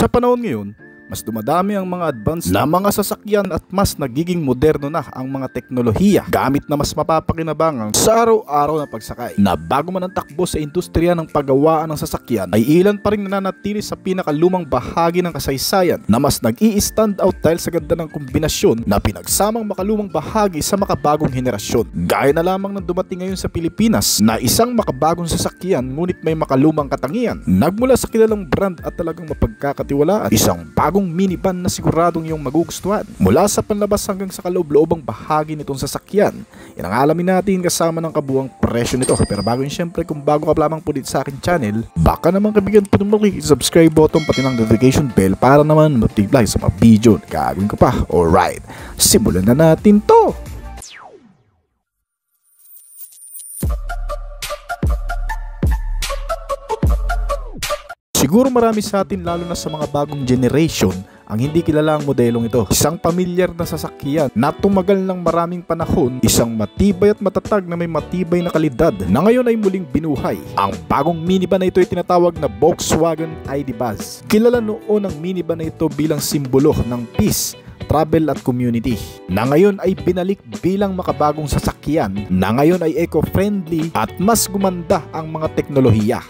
Sa panahon ngayon, mas dumadami ang mga advanced na mga sasakyan at mas nagiging moderno na ang mga teknolohiya gamit na mas mapapakinabangan sa araw-araw na pagsakay. Na bago man ang takbo sa industriya ng paggawaan ng sasakyan ay ilan pa rin nananatili sa pinakalumang bahagi ng kasaysayan na mas nag-i-stand out dahil sa ganda ng kombinasyon na pinagsamang makalumang bahagi sa makabagong henerasyon. Gaya na lamang ng dumating ngayon sa Pilipinas na isang makabagong sasakyan ngunit may makalumang katangian. Nagmula sa kilalang brand at talagang mapagkakatiwalaan, isang bagong minivan na siguradong iyong magugustuhan. Mula sa panlabas hanggang sa kaloob-loobang bahagi nitong sasakyan, yan ang alamin natin kasama ng kabuang presyo nito. Pero bago yun, syempre kung bago ka lamang po dito sa akin channel, baka naman kaibigan po naman subscribe button pati ng notification bell para naman notify sa mga video na gagawin ko pa. Alright, simulan na natin to! Siguro marami sa atin lalo na sa mga bagong generation ang hindi kilala ang modelong ito. Isang pamilyar na sasakyan na tumagal ng maraming panahon, isang matibay at matatag na may matibay na kalidad na ngayon ay muling binuhay. Ang bagong minivan na ito ay tinatawag na Volkswagen ID. Buzz. Kilala noon ang minivan na ito bilang simbolo ng peace, travel at community, na ngayon ay binalik bilang makabagong sasakyan na ngayon ay eco-friendly at mas gumanda ang mga teknolohiya.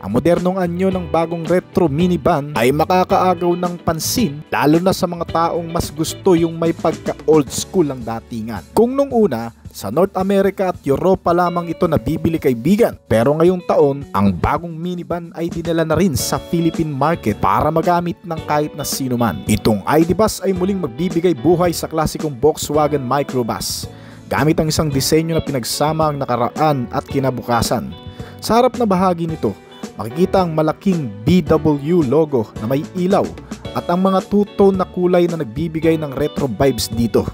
Ang modernong anyo ng bagong retro minivan ay makakaagaw ng pansin lalo na sa mga taong mas gusto yung may pagka old school ang datingan. Kung nung una, sa North America at Europa lamang ito nabibili kaibigan, pero ngayong taon, ang bagong minivan ay dinala na rin sa Philippine market para magamit ng kahit na sino man. Itong ID. Buzz ay muling magbibigay buhay sa klasikong Volkswagen Microbus gamit ang isang disenyo na pinagsama ang nakaraan at kinabukasan. Sa harap na bahagi nito, makikita ang malaking VW logo na may ilaw at ang mga two-tone na kulay na nagbibigay ng retro vibes dito.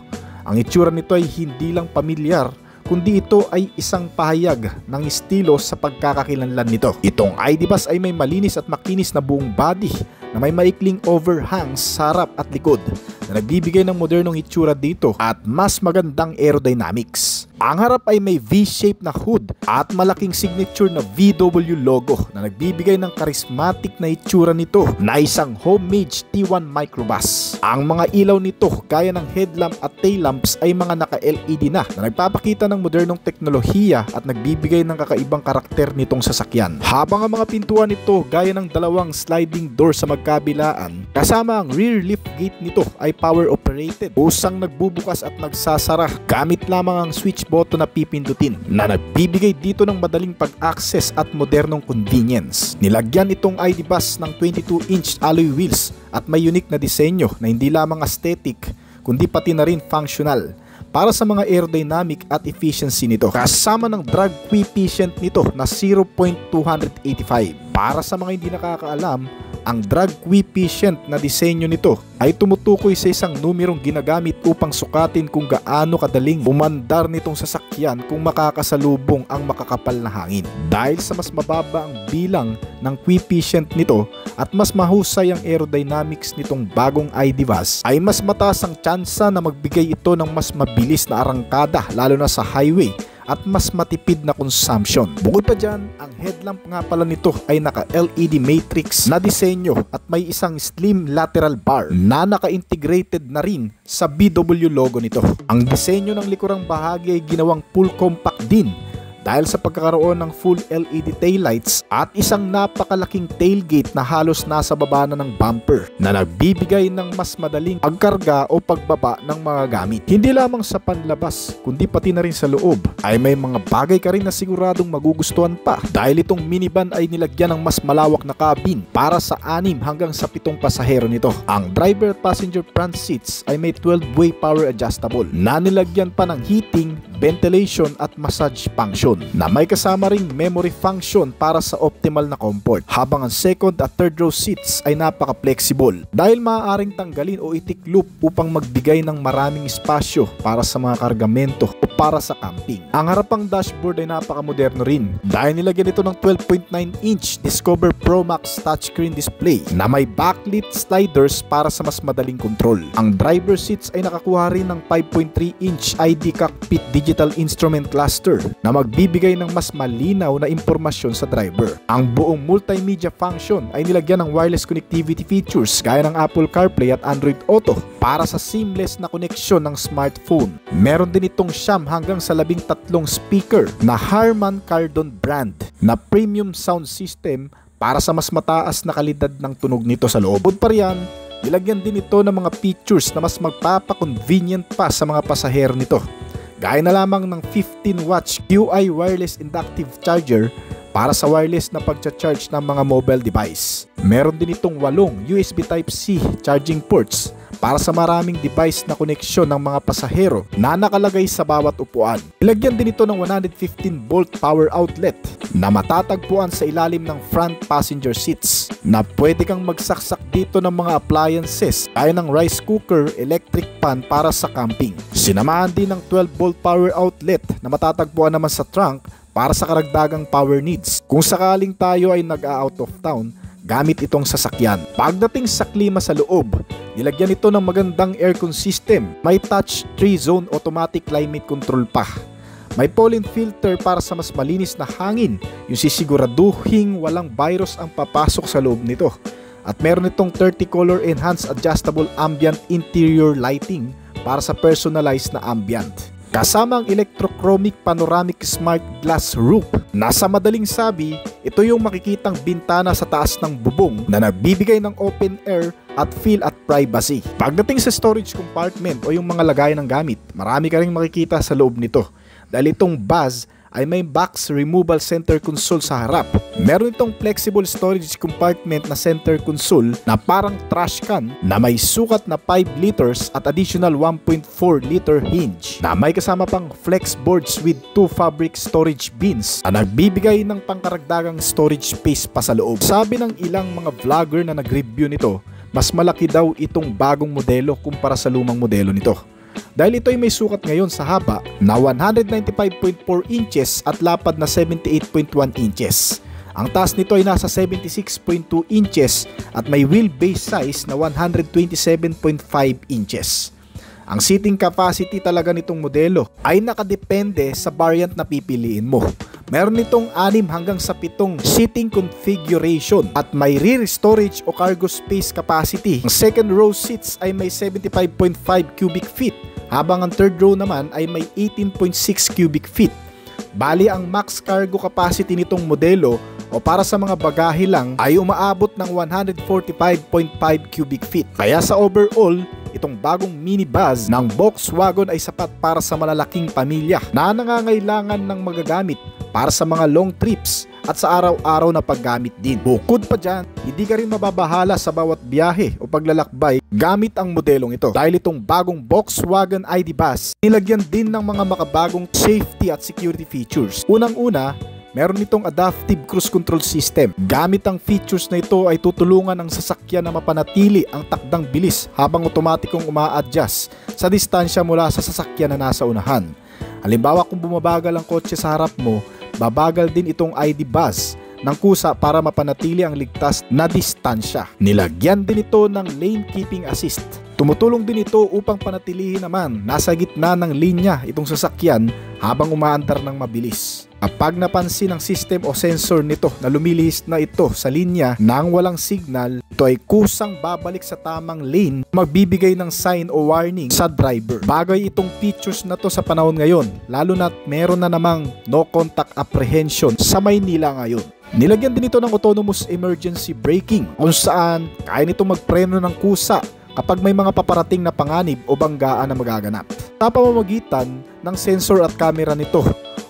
Ang itsura nito ay hindi lang pamilyar, kundi ito ay isang pahayag ng estilo sa pagkakakilanlan nito. Itong ID. Buzz ay may malinis at makinis na buong body na may maikling overhangs sa harap at likod na nagbibigay ng modernong itsura dito at mas magandang aerodynamics. Ang harap ay may V-shape na hood at malaking signature na VW logo na nagbibigay ng charismatic na itsura nito na isang homemade T1 Microbus. Ang mga ilaw nito gaya ng headlamp at tail lamps ay mga naka-LED na nagpapakita ng modernong teknolohiya at nagbibigay ng kakaibang karakter nitong sasakyan. Habang ang mga pintuan nito gaya ng dalawang sliding door sa magkabilaan kasama ang rear lift gate nito ay power operated, usang nagbubukas at nagsasara gamit lamang ang switch button na pipindutin na nagbibigay dito ng madaling pag-access at modernong convenience. Nilagyan itong ID. Buzz ng 22-inch alloy wheels at may unique na disenyo na hindi lamang aesthetic kundi pati na rin functional para sa mga aerodynamic at efficiency nito, kasama ng drag coefficient nito na 0.285. Para sa mga hindi nakakaalam, ang drag coefficient na disenyo nito ay tumutukoy sa isang numerong ginagamit upang sukatin kung gaano kadaling umandar nitong sasakyan kung makakasalubong ang makakapal na hangin. Dahil sa mas mababa ang bilang ng coefficient nito at mas mahusay ang aerodynamics nitong bagong ID. Buzz, ay mas mataas ang tsansa na magbigay ito ng mas mabilis na arangkada lalo na sa highway at mas matipid na consumption. Bukod pa dyan, ang headlamp nga pala nito ay naka-LED matrix na disenyo at may isang slim lateral bar na naka-integrated na rin sa VW logo nito. Ang disenyo ng likurang bahagi ay ginawang full compact din dahil sa pagkakaroon ng full LED taillights at isang napakalaking tailgate na halos nasa baba na ng bumper na nagbibigay ng mas madaling pagkarga o pagbaba ng mga gamit. Hindi lamang sa panlabas kundi pati na rin sa loob ay may mga bagay ka rin na siguradong magugustuhan pa dahil itong minivan ay nilagyan ng mas malawak na cabin para sa 6 hanggang sa 7 pasahero nito. Ang driver at passenger front seats ay may 12-way power adjustable na nilagyan pa ng heating, ventilation at massage function na may kasama ring memory function para sa optimal na comfort, habang ang second at third row seats ay napaka-flexible dahil maaaring tanggalin o itikloop upang magbigay ng maraming espasyo para sa mga kargamento o para sa camping. Ang harapang dashboard ay napaka-moderno rin dahil nilagyan ito ng 12.9-inch Discover Pro Max touchscreen display na may backlit sliders para sa mas madaling control. Ang driver seats ay nakakuha rin ng 5.3-inch ID cockpit digital digital instrument cluster na magbibigay ng mas malinaw na impormasyon sa driver. Ang buong multimedia function ay nilagyan ng wireless connectivity features gaya ng Apple CarPlay at Android Auto para sa seamless na koneksyon ng smartphone. Meron din itong 9 hanggang sa 13 speaker na Harman Kardon brand na premium sound system para sa mas mataas na kalidad ng tunog nito sa loob. Bukod pa riyan, nilagyan din ito ng mga features na mas magpapa-convenient pa sa mga pasahero nito. Gaya na lamang ng 15 watts QI wireless inductive charger para sa wireless na pagcha-charge ng mga mobile device. Meron din itong 8 USB Type-C charging ports para sa maraming device na koneksyon ng mga pasahero na nakalagay sa bawat upuan. Ilagyan din ito ng 115-volt power outlet na matatagpuan sa ilalim ng front passenger seats na pwede kang magsaksak dito ng mga appliances gaya ng rice cooker, electric pan para sa camping. Sinamahan din ng 12-volt power outlet na matatagpuan naman sa trunk para sa karagdagang power needs kung sakaling tayo ay nag-out of town gamit itong sasakyan. Pagdating sa klima sa loob, nilagyan ito ng magandang aircon system. May touch 3-zone automatic climate control pa. May pollen filter para sa mas malinis na hangin, yung sisiguraduhing walang virus ang papasok sa loob nito. At meron itong 30 color enhanced adjustable ambient interior lighting para sa personalized na ambient. Kasama ang electrochromic panoramic smart glass roof. Nasa madaling sabi, ito yung makikitang bintana sa taas ng bubong na nagbibigay ng open air at feel at privacy. Pagdating sa storage compartment o yung mga lagayan ng gamit, marami ka ring makikita sa loob nito. Dahil itong Buzz ay may box removal center console sa harap. Meron itong flexible storage compartment na center console na parang trash can na may sukat na 5 liters at additional 1.4 liter hinge na may kasama pang flex boards with 2 fabric storage bins na nagbibigay ng pangkaragdagang storage space pa sa loob. Sabi ng ilang mga vlogger na nag-review nito, mas malaki daw itong bagong modelo kumpara sa lumang modelo nito. Dahil ito ay may sukat ngayon sa haba na 195.4 inches at lapad na 78.1 inches. Ang taas nito ay nasa 76.2 inches at may wheelbase size na 127.5 inches. Ang seating capacity talaga nitong modelo ay nakadepende sa variant na pipiliin mo. Meron nitong 6 hanggang sa 7 seating configuration at may rear storage o cargo space capacity. Ang second row seats ay may 75.5 cubic feet habang ang third row naman ay may 18.6 cubic feet. Bali ang max cargo capacity nitong modelo o para sa mga bagahe lang ay umaabot ng 145.5 cubic feet. Kaya sa overall, itong bagong minibus ng Volkswagen ay sapat para sa malalaking pamilya na nangangailangan ng magagamit para sa mga long trips at sa araw-araw na paggamit din. Bukod pa dyan, hindi ka rin mababahala sa bawat biyahe o paglalakbay gamit ang modelong ito. Dahil itong bagong Volkswagen ID Bus, nilagyan din ng mga makabagong safety at security features. Unang-una, meron itong adaptive cruise control system. Gamit ang features na ito ay tutulungan ang sasakyan na mapanatili ang takdang bilis habang otomatikong uma-adjust sa distansya mula sa sasakyan na nasa unahan. Halimbawa kung bumabagal ang kotse sa harap mo, babagal din itong ID Bus ng kusa para mapanatili ang ligtas na distansya. Nilagyan din ito ng lane keeping assist. Tumutulong din ito upang panatilihin naman nasa gitna ng linya itong sasakyan habang umaandar ng mabilis. Kapag napansin ng system o sensor nito na lumilihis na ito sa linya nang walang signal, ito ay kusang babalik sa tamang lane, magbibigay ng sign o warning sa driver. Bagay itong features na to sa panahon ngayon, lalo na't meron na namang no contact apprehension sa Maynila ngayon. Nilagyan din ito ng autonomous emergency braking kung saan kaya nito magpreno ng kusa kapag may mga paparating na panganib o banggaan na magaganap. Sa pamamagitan ng sensor at camera nito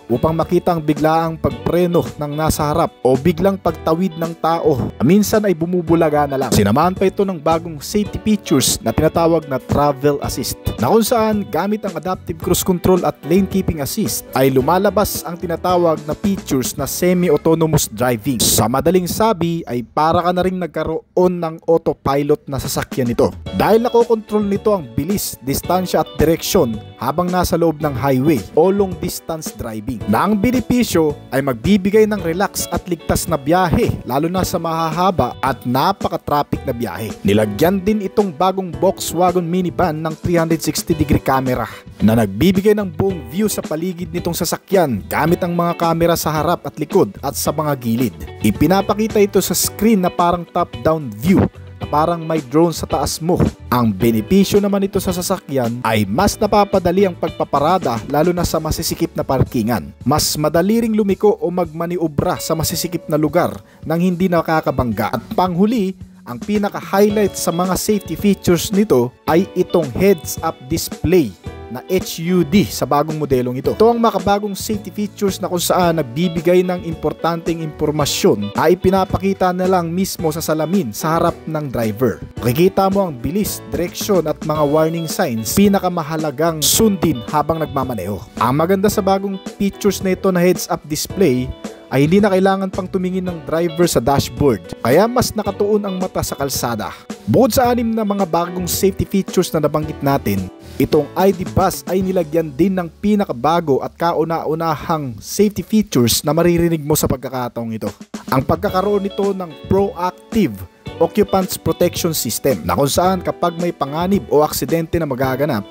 upang makita ang biglaang pagpreno ng nasa harap o biglang pagtawid ng tao. Minsan ay bumubulaga na lang. Sinamahan pa ito ng bagong safety features na tinatawag na travel assist, na kung saan gamit ang adaptive cruise control at lane keeping assist ay lumalabas ang tinatawag na features na semi-autonomous driving. Sa madaling sabi ay para ka na rin nagkaroon ng autopilot na sasakyan nito. Dahil nakokontrol nito ang bilis, distansya at direksyon habang nasa loob ng highway o long distance driving, na ang benepisyo ay magbibigay ng relax at ligtas na biyahe lalo na sa mahahaba at napaka-traffic na biyahe. Nilagyan din itong bagong Volkswagen minivan ng 360-degree camera na nagbibigay ng buong view sa paligid nitong sasakyan gamit ang mga kamera sa harap at likod at sa mga gilid. Ipinapakita ito sa screen na parang top-down view na parang may drone sa taas mo. Ang benepisyo naman ito sa sasakyan ay mas napapadali ang pagpaparada lalo na sa masisikip na parkingan. Mas madali ring lumiko o magmaniobra sa masisikip na lugar nang hindi nakakabangga. At panghuli, ang pinaka-highlight sa mga safety features nito ay itong heads-up display na HUD sa bagong modelong ito. Ito ang makabagong safety features na kung saan nagbibigay ng importanteng impormasyon ay pinapakita na lang mismo sa salamin sa harap ng driver. Makikita mo ang bilis, direksyon at mga warning signs, pinakamahalagang sundin habang nagmamaneho. Ang maganda sa bagong features na ito na heads-up display ay hindi na kailangan pang tumingin ng driver sa dashboard, kaya mas nakatuon ang mata sa kalsada. Bukod sa 6 na mga bagong safety features na nabanggit natin, itong ID Buzz ay nilagyan din ng pinakabago at kauna-unahang safety features na maririnig mo sa pagkakataong ito. Ang pagkakaroon nito ng Proactive Occupants Protection System na kung saan kapag may panganib o aksidente na magaganap,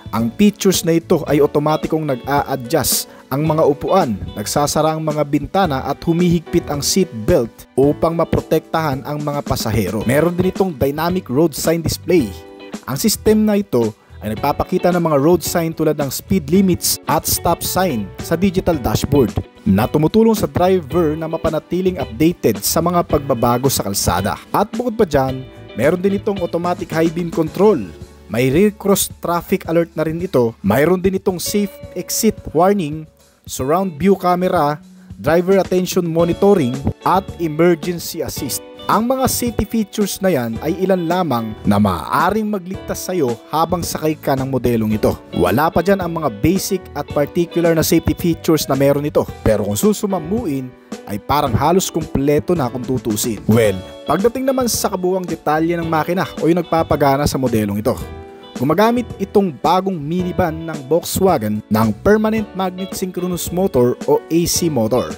ang features na ito ay otomatikong nag-a-adjust ang mga upuan, nagsasara ang mga bintana at humihigpit ang seat belt upang maprotektahan ang mga pasahero. Meron din itong Dynamic Road Sign Display. Ang system na ito ay nagpapakita ng mga road sign tulad ng speed limits at stop sign sa digital dashboard na tumutulong sa driver na mapanatiling updated sa mga pagbabago sa kalsada. At bukod pa dyan, meron din itong automatic high beam control. May rear cross traffic alert na rin ito. Mayroon din itong safe exit warning, surround view camera, driver attention monitoring at emergency assist. Ang mga safety features na yan ay ilan lamang na maaaring magligtas sa iyo habang sakay ka ng modelong ito. Wala pa dyan ang mga basic at particular na safety features na meron ito. Pero kung susumamuin ay parang halos kumpleto na kung tutusin. Well, pagdating naman sa kabuuang detalye ng makina o yung nagpapagana sa modelong ito, gumagamit itong bagong minivan ng Volkswagen ng Permanent Magnet Synchronous Motor o AC motor.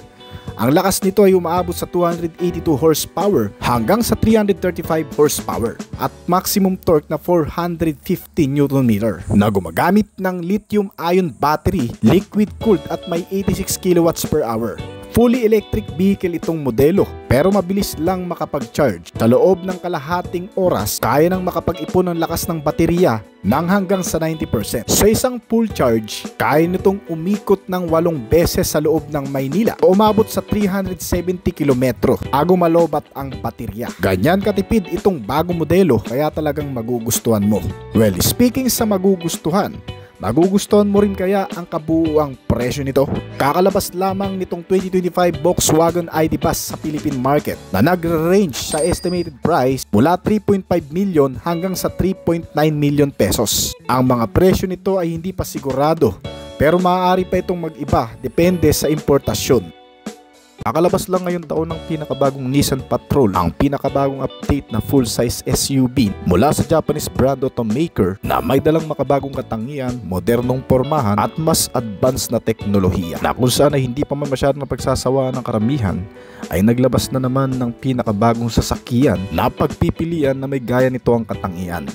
Ang lakas nito ay umaabot sa 282 horsepower hanggang sa 335 horsepower at maximum torque na 450 Nm na gumagamit ng lithium-ion battery, liquid cooled at may 86 kWh. Fully electric vehicle itong modelo pero mabilis lang makapag-charge. Sa loob ng kalahating oras, kaya nang makapag-ipon ng lakas ng baterya ng hanggang sa 90%. Sa isang full charge, kaya nitong umikot ng 8 beses sa loob ng Maynila o umabot sa 370 km bago malobat ang baterya. Ganyan katipid itong bagong modelo kaya talagang magugustuhan mo. Well, speaking sa magugustuhan mo rin kaya ang kabuuang presyo nito? Kakalabas lamang nitong 2025 Volkswagen ID Buzz sa Philippine market na nagre-range sa estimated price mula 3.5 million hanggang sa 3.9 million pesos. Ang mga presyo nito ay hindi pa sigurado pero maaari pa itong mag-iba depende sa importasyon. Kakalabas lang ngayong taon ng pinakabagong Nissan Patrol, ang pinakabagong update na full-size SUV mula sa Japanese brand automaker na may dalang makabagong katangian, modernong pormahan at mas advanced na teknolohiya na kung saan ay hindi pa man masyadong napagsasawaan ng karamihan ay naglabas na naman ng pinakabagong sasakyan na pagpipilian na may gaya nito ang katangian.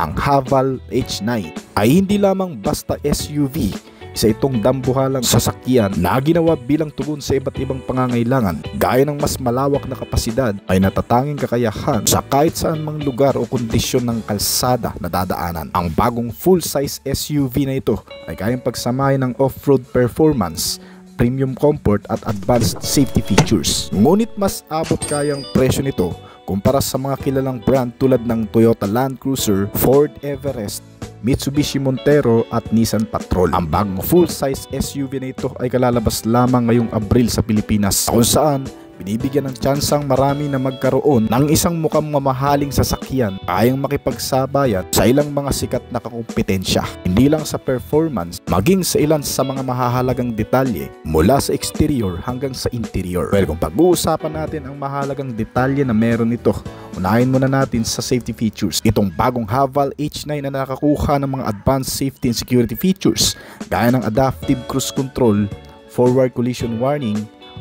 Ang Haval H9 ay hindi lamang basta SUV, isa itong dambuhalang sasakyan na ginawa bilang tugon sa iba't ibang pangangailangan gaya ng mas malawak na kapasidad ay natatanging kakayahan sa kahit saan mang lugar o kondisyon ng kalsada na dadaanan. Ang bagong full-size SUV na ito ay kayang pagsamahin ng off-road performance, premium comfort at advanced safety features. Ngunit mas abot kayang presyo nito kumpara sa mga kilalang brand tulad ng Toyota Land Cruiser, Ford Everest, Mitsubishi Montero at Nissan Patrol. Ang bagong full-size SUV na ito ay kalalabas lamang ngayong Abril sa Pilipinas kung saan binibigyan ng tsansang marami na magkaroon ng isang mukhang mamahaling sasakyan kayang makipagsabayan sa ilang mga sikat na kakumpetensya. Hindi lang sa performance, maging sa ilan sa mga mahahalagang detalye mula sa exterior hanggang sa interior. Well, kung pag-uusapan natin ang mahalagang detalye na meron ito, unahin muna natin sa safety features. Itong bagong Haval H9 na nakakuha ng mga advanced safety and security features gaya ng adaptive cruise control, forward collision warning,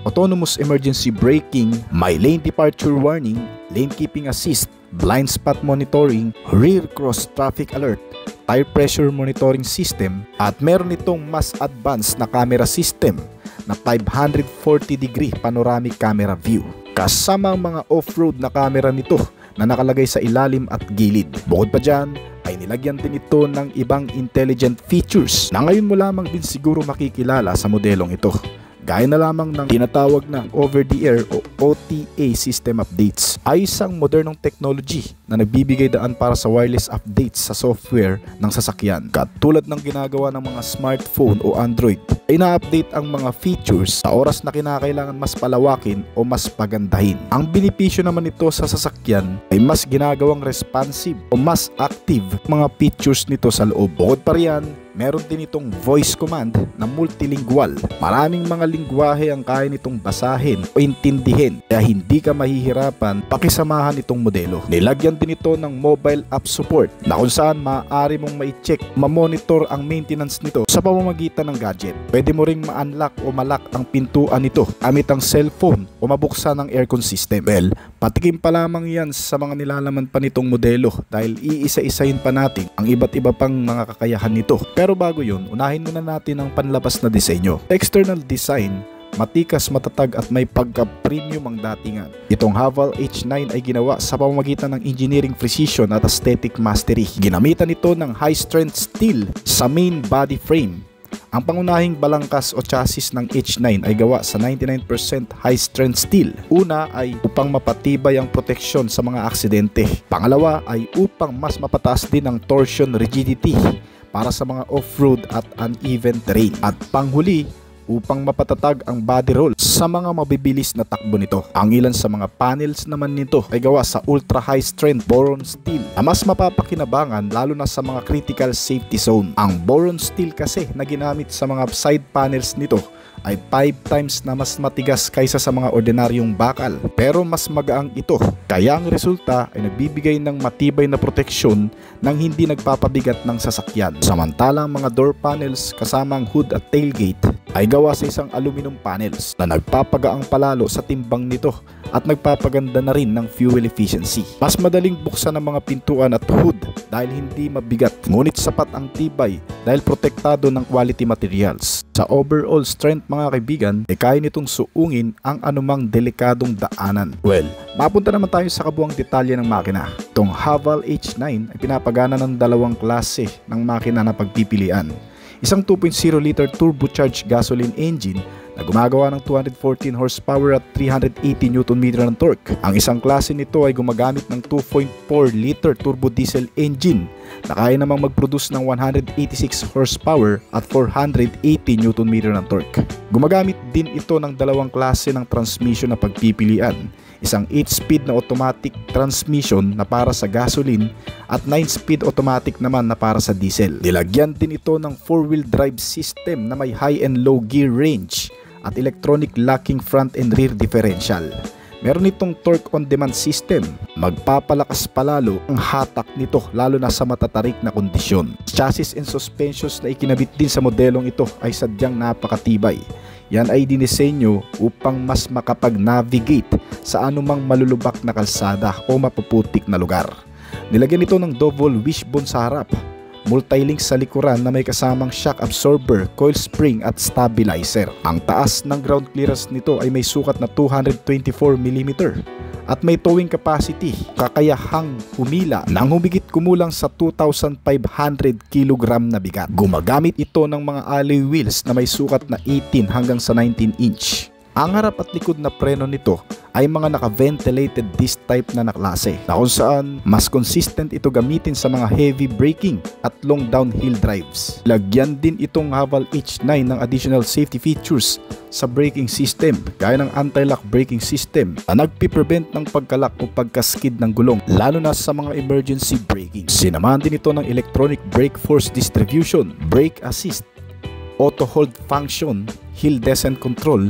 autonomous emergency braking, may lane departure warning, lane keeping assist, blind spot monitoring, rear cross traffic alert, tire pressure monitoring system, at meron itong mas advanced na camera system na 540-degree panoramic camera view. Kasama ang mga off-road na camera nito na nakalagay sa ilalim at gilid. Bukod pa dyan, ay nilagyan din ito ng ibang intelligent features na ngayon mo lamang din siguro makikilala sa modelong ito. Gaya na lamang ng tinatawag na over-the-air o OTA system updates ay isang modernong technology na nagbibigay daan para sa wireless updates sa software ng sasakyan. Katulad ng ginagawa ng mga smartphone o Android, ay na-update ang mga features sa oras na kinakailangan mas palawakin o mas pagandahin. Ang benepisyo naman nito sa sasakyan ay mas ginagawang responsive o mas active mga features nito sa loob. Bukod pa riyan, meron din itong voice command na multilingual. Maraming mga lingwahe ang kaya nitong basahin o intindihin, kaya hindi ka mahihirapan pakisamahan itong modelo. Nilagyan din ito ng mobile app support na kung saan maaari mong ma-check, ma-monitor ang maintenance nito sa pamamagitan ng gadget. Pwede mo ring ma-unlock o ma-lock ang pintuan nito gamit ang cellphone o mabuksan ang aircon system. Well, patikim pa lamang yan sa mga nilalaman pa nitong modelo dahil iisa-isahin pa natin ang iba't iba pang mga kakayahan nito. Pero bago yun, unahin muna natin ang panlabas na disenyo. External design, matikas, matatag at may pagka-premium ang datingan. Itong Haval H9 ay ginawa sa pamamagitan ng engineering precision at aesthetic mastery. Ginamitan ito ng high-strength steel sa main body frame. Ang pangunahing balangkas o chassis ng H9 ay gawa sa 99% high-strength steel. Una ay upang mapatibay ang proteksyon sa mga aksidente. Pangalawa ay upang mas mapataas din ang torsion rigidity para sa mga off-road at uneven terrain. At panghuli, upang mapatatag ang body roll sa mga mabibilis na takbo nito. Ang ilan sa mga panels naman nito ay gawa sa ultra high strength boron steel na mas mapapakinabangan lalo na sa mga critical safety zone. Ang boron steel kasi na ginamit sa mga side panels nito ay 5 times na mas matigas kaysa sa mga ordinaryong bakal, pero mas magaang ito. Kaya ang resulta ay nagbibigay ng matibay na proteksyon nang hindi nagpapabigat ng sasakyan. Samantalang mga door panels kasama ang hood at tailgate ay gawa sa isang aluminum panels na nagpapagaang palalo sa timbang nito at nagpapaganda na rin ng fuel efficiency. Mas madaling buksan ang mga pintuan at hood dahil hindi mabigat, ngunit sapat ang tibay dahil protektado ng quality materials. Sa overall strength mga kaibigan, ay kaya nitong suungin ang anumang delikadong daanan. Well, mapunta naman tayo sa kabuang detalye ng makina. Itong Haval H9 ay pinapagana ng dalawang klase ng makina na pagpipilian. Isang 2.0 liter turbocharged gasoline engine na gumagawa ng 214 horsepower at 380 Nm ng torque. Ang isang klase nito ay gumagamit ng 2.4 liter turbo diesel engine na kaya namang mag-produce ng 186 horsepower at 480 Nm ng torque. Gumagamit din ito ng dalawang klase ng transmission na pagpipilian. Isang 8-speed na automatic transmission na para sa gasoline at 9-speed automatic naman na para sa diesel. Nilagyan din ito ng 4-wheel drive system na may high and low gear range at electronic locking front and rear differential. Meron itong torque on demand system. Magpapalakas palalo ang hatak nito lalo na sa matatarik na kondisyon. Chassis and suspensions na ikinabit din sa modelong ito ay sadyang napakatibay. Yan ay dinisenyo upang mas makapag-navigate sa anumang malulubak na kalsada o mapuputik na lugar. Nilagyan ito ng double wishbone sa harap, multi-link sa likuran na may kasamang shock absorber, coil spring at stabilizer. Ang taas ng ground clearance nito ay may sukat na 224 mm at may towing capacity, kakayahang humila ng humigit kumulang sa 2,500 kg na bigat. Gumagamit ito ng mga alloy wheels na may sukat na 18 hanggang sa 19 inch. Ang harap at likod na preno nito ay mga naka-ventilated disc type na klase na kung saan mas consistent ito gamitin sa mga heavy braking at long downhill drives. Lagyan din itong Haval H9 ng additional safety features sa braking system gaya ng anti-lock braking system na nagpiprevent ng pagkalak o pagkaskid ng gulong lalo na sa mga emergency braking. Sinamahan din ito ng electronic brake force distribution, brake assist, auto hold function, hill descent control,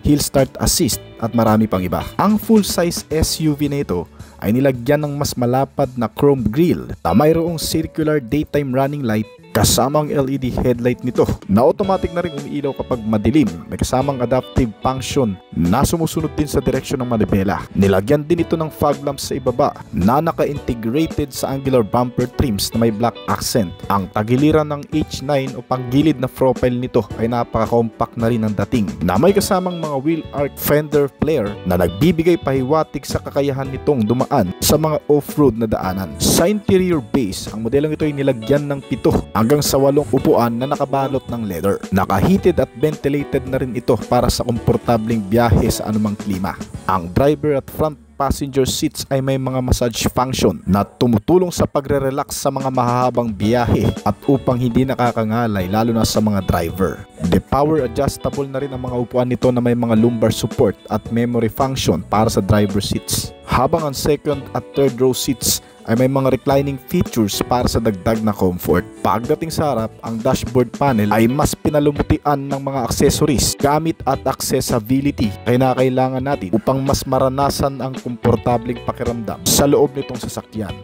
hill start assist at marami pang iba. Ang full-size SUV na ito ay nilagyan ng mas malapad na chrome grille na mayroong circular daytime running light kasama ang LED headlight nito na automatic na rin umiilaw kapag madilim. May kasamang adaptive function na sumusunod din sa direksyon ng manibela. Nilagyan din ito ng fog lamps sa ibaba na naka-integrated sa angular bumper trims na may black accent. Ang tagiliran ng H9 o panggilid na profile nito ay napaka-compact na rin ang dating na may kasamang mga wheel arch fender flare na nagbibigay pahiwatig sa kakayahan nitong dumaan sa mga off-road na daanan. Sa interior base, ang modelong ito ay nilagyan ng 7 hanggang sa 8 upuan na nakabalot ng leather. Naka-heated at ventilated na rin ito para sa komportableng biyahe sa anumang klima. Ang driver at front passenger seats ay may mga massage function na tumutulong sa pagre-relax sa mga mahahabang biyahe at upang hindi nakakangalay lalo na sa mga driver. The power adjustable na rin ang mga upuan nito na may mga lumbar support at memory function para sa driver seats. Habang ang second at third row seats ay may mga reclining features para sa dagdag na comfort. Pagdating sa harap, ang dashboard panel ay mas pinalumutian ng mga accessories, gamit at accessibility kaya kailangan natin upang mas maranasan ang komportableng pakiramdam sa loob nitong sasakyan.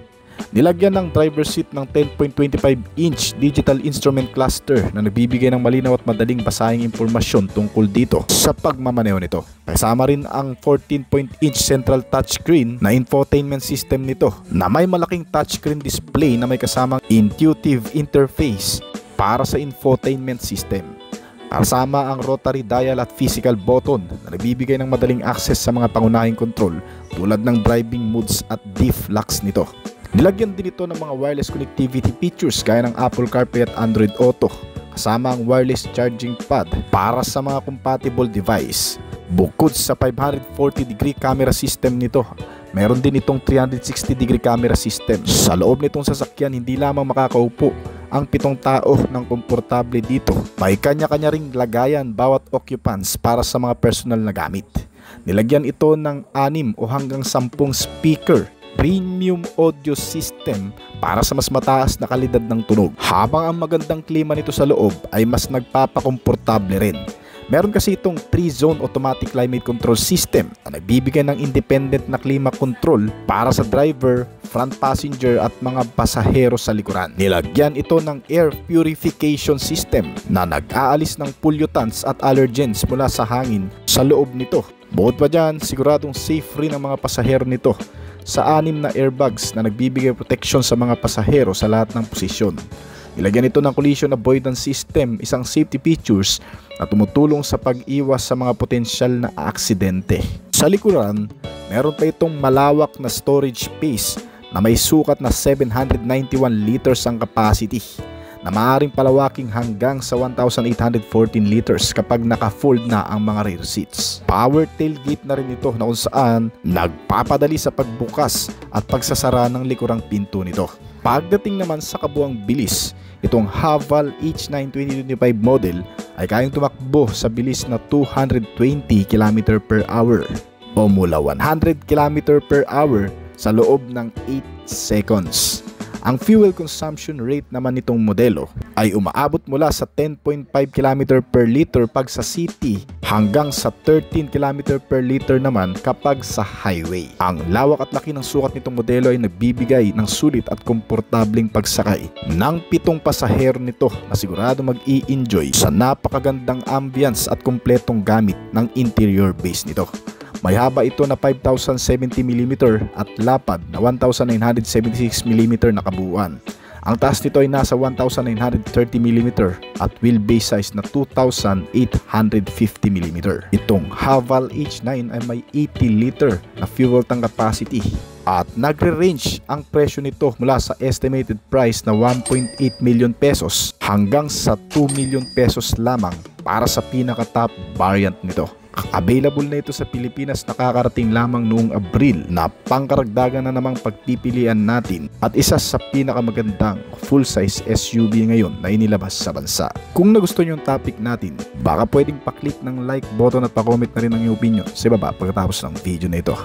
Nilagyan ng driver seat ng 10.25-inch digital instrument cluster na nagbibigay ng malinaw at madaling basahing impormasyon tungkol dito sa pagmamaneho nito. Kasama rin ang 14-inch central touchscreen na infotainment system nito na may malaking touchscreen display na may kasamang intuitive interface para sa infotainment system. Kasama ang rotary dial at physical button na nagbibigay ng madaling access sa mga pangunahing control tulad ng driving modes at diff locks nito. Nilagyan din ito ng mga wireless connectivity features gaya ng Apple CarPlay at Android Auto, kasama ang wireless charging pad para sa mga compatible device. Bukod sa 540-degree camera system nito, meron din itong 360-degree camera system. Sa loob nitong sasakyan, hindi lamang makakaupo ang 7 tao ng komportable dito. May kanya-kanya ring lagayan bawat occupants para sa mga personal na gamit. Nilagyan ito ng 6 o hanggang 10 speaker premium audio system para sa mas mataas na kalidad ng tunog. Habang ang magandang klima nito sa loob ay mas nagpapakomportable rin. Meron kasi itong 3-zone automatic climate control system na nagbibigay ng independent na klima control para sa driver, front passenger at mga pasahero sa likuran. Nilagyan ito ng air purification system na nag-aalis ng pollutants at allergens mula sa hangin sa loob nito. Bukod pa dyan, siguradong safe rin ang mga pasahero nito sa 6 na airbags na nagbibigay protection sa mga pasahero sa lahat ng posisyon. Nilagyan ito ng collision avoidance system, isang safety features na tumutulong sa pag-iwas sa mga potensyal na aksidente. Sa likuran, meron pa itong malawak na storage space na may sukat na 791 liters ang capacity na maaaring palawaking hanggang sa 1,814 liters kapag naka-fold na ang mga rear seats. Power tailgate na rin ito na kung saan nagpapadali sa pagbukas at pagsasara ng likurang pinto nito. Pagdating naman sa kabuang bilis, itong Haval H9 2025 model ay kayang tumakbo sa bilis na 220 km per hour o mula 100 km per hour sa loob ng 8 seconds. Ang fuel consumption rate naman nitong modelo ay umaabot mula sa 10.5 km per liter pag sa city hanggang sa 13 km per liter naman kapag sa highway. Ang lawak at laki ng sukat nitong modelo ay nagbibigay ng sulit at komportableng pagsakay ng 7 pasahero nito na sigurado mag-i-enjoy sa napakagandang ambience at kompletong gamit ng interior base nito. May haba ito na 5,070mm at lapad na 1,976mm na kabuuan. Ang taas nito ay nasa 1,930mm at wheelbase size na 2,850mm. Itong Haval H9 ay may 80 liter na fuel tank capacity at nagre-range ang presyo nito mula sa estimated price na 1.8 million pesos hanggang sa 2 million pesos lamang para sa pinaka-top variant nito. Available na ito sa Pilipinas, nakakarating lamang noong Abril, na pangkaragdagan na namang pagpipilian natin at isa sa pinakamagandang full-size SUV ngayon na inilabas sa bansa. Kung nagustuhan yung topic natin, baka pwedeng paklik ng like button at pa-comment na rin ang iyong opinion sa baba pagkatapos ng video na ito.